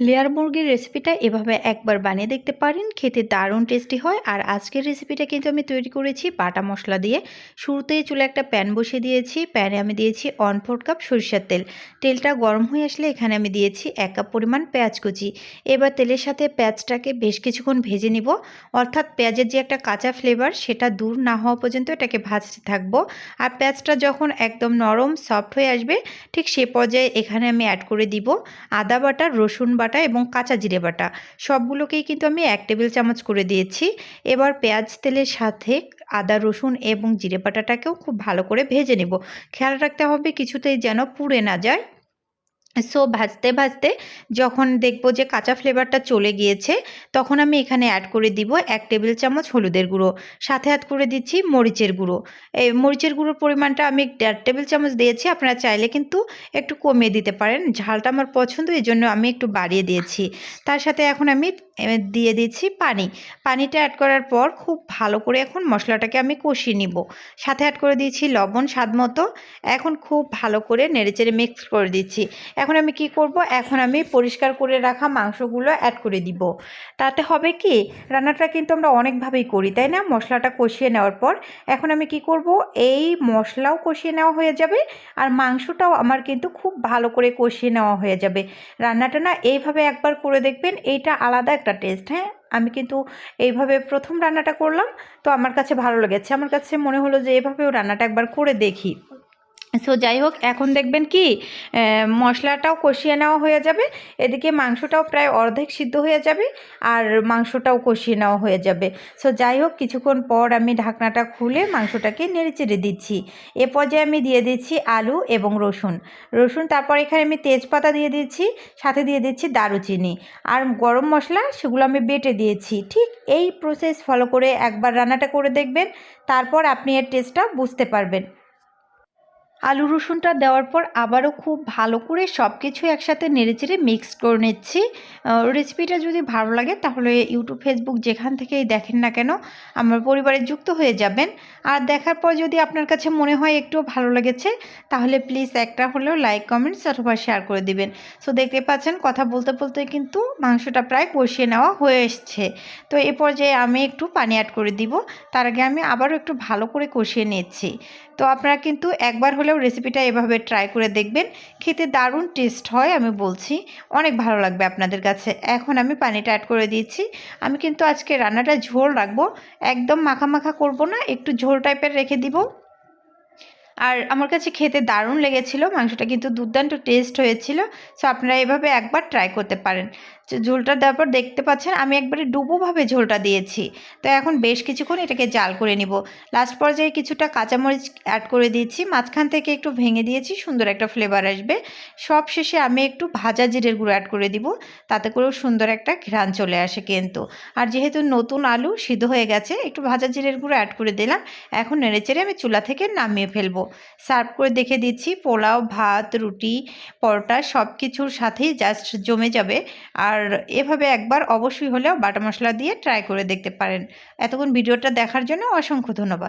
Layer মুরগির রেসিপিটা এভাবে একবার বানিয়ে দেখতে পারেন, খেতে দারুণ টেস্টি হয়। আর আজকের রেসিপিটা কিন্তু আমি তৈরি করেছি বাটা মশলা দিয়ে। শুরুতেই চুলে একটা প্যান বসিয়ে দিয়েছি। প্যানে আমি দিয়েছি 1/4 কাপ সরিষার তেল। তেলটা গরম হয়ে আসলে এখানে আমি দিয়েছি 1 কাপ পরিমাণ পেঁয়াজ কুচি। এবার তেলের সাথে পেঁয়াজটাকে বেশ কিছুক্ষণ ভেজে নিব, অর্থাৎ পেঁয়াজের যে একটা কাঁচা ফ্লেভার সেটা দূর না হওয়া পর্যন্ত এটাকে ভাজতে থাকবো। আর পেঁয়াজটা যখন একদম নরম সফট হয়ে আসবে, ঠিক সে পর্যায়ে এখানে আমি অ্যাড করে দিব আদা বাটা, রসুন বাটা এবং কাঁচা জিরে বাটা। সবগুলোকেই কিন্তু আমি 1 টেবিল চামচ করে দিয়েছি। এবার পেঁয়াজ তেলের সাথে আদা, রসুন এবং জিরে বাটাটাকেও খুব ভালো করে ভেজে নেব। খেয়াল রাখতে হবে কিছুতেই যেন পুড়ে না যায়। ভাজতে ভাজতে যখন দেখব যে কাঁচা ফ্লেভারটা চলে গিয়েছে, তখন আমি এখানে অ্যাড করে দিব 1 টেবিল চামচ হলুদের গুঁড়ো, সাথে অ্যাড করে দিচ্ছি মরিচের গুঁড়ো। এই মরিচের গুঁড়োর পরিমাণটা আমি 1.5 টেবিল চামচ দিয়েছি, আপনারা চাইলে কিন্তু একটু কমিয়ে দিতে পারেন। ঝালটা আমার পছন্দ, এই জন্য আমি একটু বাড়িয়ে দিয়েছি। তার সাথে এখন আমি দিয়ে দিচ্ছি পানি। পানিটা অ্যাড করার পর খুব ভালো করে এখন মশলাটাকে আমি কষিয়ে নিব। সাথে অ্যাড করে দিয়েছি লবণ স্বাদ মতো। এখন খুব ভালো করে নেড়েচেড়ে মিক্স করে দিচ্ছি। এখন আমি কি করব, এখন আমি পরিষ্কার করে রাখা মাংসগুলো অ্যাড করে দিব। তাতে হবে কি, রান্নাটা কিন্তু আমরা অনেকভাবেই করি, তাই না? মশলাটা কষিয়ে নেওয়ার পর এখন আমি কি করব, এই মশলাও কষিয়ে নেওয়া হয়ে যাবে আর মাংসটাও আমার কিন্তু খুব ভালো করে কষিয়ে নেওয়া হয়ে যাবে। রান্নাটা না এইভাবে একবার করে দেখবেন, এইটা আলাদা একটা টেস্ট। হ্যাঁ, আমি কিন্তু এইভাবে প্রথম রান্নাটা করলাম, তো আমার কাছে ভালো লেগেছে। আমার কাছে মনে হলো যে এভাবেও রান্নাটা একবার করে দেখি। যাই হোক, এখন দেখবেন কি মশলাটাও কষিয়ে নেওয়া হয়ে যাবে, এদিকে মাংসটাও প্রায় অর্ধেক সিদ্ধ হয়ে যাবে আর মাংসটাও কষিয়ে নেওয়া হয়ে যাবে। যাই হোক, কিছুক্ষণ পর আমি ঢাকনাটা খুলে মাংসটাকে নেড়েচেড়ে দিচ্ছি। এ পর্যায়ে আমি দিয়ে দিচ্ছি আলু এবং রসুন। তারপর এখানে আমি তেজপাতা দিয়ে দিচ্ছি, সাথে দিয়ে দিচ্ছি দারুচিনি আর গরম মশলা, সেগুলো আমি বেটে দিয়েছি। ঠিক এই প্রসেস ফলো করে একবার রান্নাটা করে দেখবেন, তারপর আপনি এর টেস্টটা বুঝতে পারবেন। আলু রসুনটা দেওয়ার পর আবারও খুব ভালো করে সব কিছু একসাথে নেড়েচেড়ে মিক্সড করে নিচ্ছি। রেসিপিটা যদি ভালো লাগে তাহলে ইউটিউব, ফেসবুক যেখান থেকেই দেখেন না কেন আমার পরিবারে যুক্ত হয়ে যাবেন। আর দেখার পর যদি আপনার কাছে মনে হয় একটু ভালো লেগেছে, তাহলে প্লিজ একটা হলেও লাইক, কমেন্টস অথবা শেয়ার করে দিবেন। দেখতে পাচ্ছেন কথা বলতে বলতে কিন্তু মাংসটা প্রায় কষিয়ে নেওয়া হয়ে এসছে। তো এ পর্যায়ে আমি একটু পানি অ্যাড করে দিব। তার আগে আমি আবারও একটু ভালো করে কষিয়ে নিচ্ছি। তো আপনারা কিন্তু একবার হলেও রেসিপিটা এভাবে ট্রাই করে দেখবেন, খেতে দারুণ টেস্ট হয়, আমি বলছি অনেক ভালো লাগবে আপনাদের কাছে। এখন আমি পানিটা অ্যাড করে দিয়েছি। আমি কিন্তু আজকে রান্নাটা ঝোল রাখবো, একদম মাখা মাখা করব না, একটু ঝোল টাইপের রেখে দিব। আর আমার কাছে খেতে দারুণ লেগেছিল, মাংসটা কিন্তু দুর্দান্ত টেস্ট হয়েছিল। আপনারা এভাবে একবার ট্রাই করতে পারেন। ঝোলটা দেওয়ার পর দেখতে পাচ্ছেন আমি একবারে ডুবোভাবে ঝোলটা দিয়েছি। তো এখন বেশ কিছুক্ষণ এটাকে জাল করে নিব। লাস্ট পর্যায়ে কিছুটা কাঁচামরিচ অ্যাড করে দিয়েছি, মাঝখান থেকে একটু ভেঙে দিয়েছি, সুন্দর একটা ফ্লেভার আসবে। সব শেষে আমি একটু ভাজা জিরের গুঁড়ো অ্যাড করে দিব, তাতে করেও সুন্দর একটা ঘ্রাণ চলে আসে কিন্তু। আর যেহেতু নতুন আলু সিদ্ধ হয়ে গেছে, একটু ভাজা জিরের গুঁড়ো অ্যাড করে দিলাম। এখন নেড়েচেড়ে আমি চুলা থেকে নামিয়ে ফেলবো। সার্ভ করে দেখে দিচ্ছি, পোলাও, ভাত, রুটি, পরোটা সব কিছুর সাথেই জাস্ট জমে যাবে। আর এভাবে একবার অবশ্যই হলেও বাটা মশলা দিয়ে ট্রাই করে দেখতে পারেন। এতক্ষণ ভিডিওটা দেখার জন্য অসংখ্য ধন্যবাদ।